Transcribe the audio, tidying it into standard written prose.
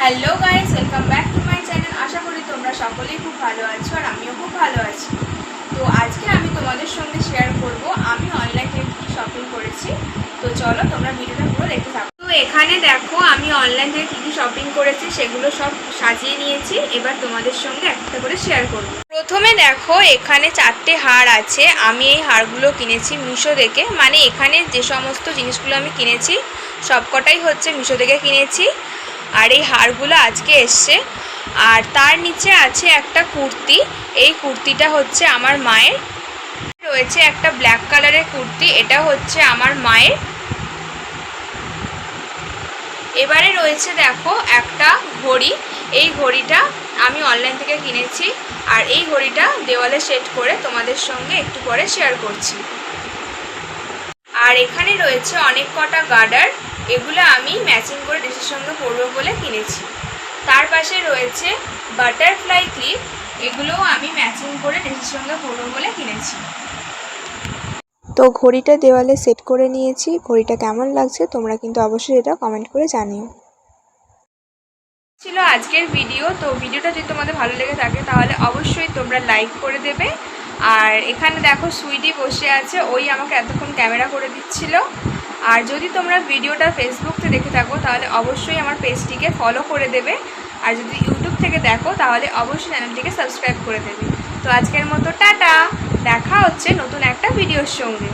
Hello guys, welcome back to my channel. আশা করি তোমরা সকলেই খুব ভালো আছো আর আমিও খুব ভালো আছি। তো আজকে আমি তোমাদের সঙ্গে শেয়ার করব আমি অনলাইন থেকে কী শপিং করেছি। তো চলো তোমরা ভিডিওটা পুরো দেখতে থাকো। তো এখানে দেখো আমি অনলাইন থেকে কী কী শপিং করেছি সেগুলো সব সাজিয়ে নিয়েছি। এবার তোমাদের সঙ্গে একটা করে শেয়ার করব। প্রথমে দেখো এখানে 4টে হার আছে। আমি এই হারগুলো কিনেছি মিশো থেকে, মানে এখানে যে সমস্ত জিনিসগুলো আমি কিনেছি সবকটাই হচ্ছে মিশো থেকে কিনেছি। আর এই হারগুলো আজকে এসছে। আর তার নিচে আছে একটা কুর্তি। এই কুর্তিটা হচ্ছে আমার মায়ের। রয়েছে একটা ব্ল্যাক কালারের কুর্তি, এটা হচ্ছে আমার মায়ের। এবারে রয়েছে দেখো একটা ঘড়ি। এই ঘড়িটা আমি অনলাইন থেকে কিনেছি। আর এই ঘড়িটা দেওয়ালে সেট করে তোমাদের সঙ্গে একটু পরে শেয়ার করছি। আর এখানে রয়েছে অনেক কটা গার্ডার, এগুলো আমি ম্যাচিং করে ড্রেসের সঙ্গে পরবো বলে কিনেছি। তার পাশে রয়েছে বাটারফ্লাই ক্লিপ, এগুলোও আমি ম্যাচিং করে ড্রেসের সঙ্গে পরবো বলে কিনেছি। তো ঘড়িটা দেওয়ালে সেট করে নিয়েছি। ঘড়িটা কেমন লাগছে তোমরা কিন্তু অবশ্যই এটা কমেন্ট করে জানিও। ছিল আজকের ভিডিও। তো ভিডিওটা যদি তোমাদের ভালো লেগে থাকে তাহলে অবশ্যই তোমরা লাইক করে দেবে। আর এখানে দেখো সুইটি বসে আছে, ওই আমাকে এতক্ষণ ক্যামেরা করে দিচ্ছিল। আর যদি তোমরা ভিডিওটা ফেসবুক থেকে দেখে থাকো তাহলে অবশ্যই আমার পেজটিকে ফলো করে দেবে। আর যদি ইউটিউব থেকে দেখো তাহলে অবশ্যই চ্যানেলটিকে সাবস্ক্রাইব করে দেবে। তো আজকের মতো টাটা, দেখা হচ্ছে নতুন একটা ভিডিওর সঙ্গে।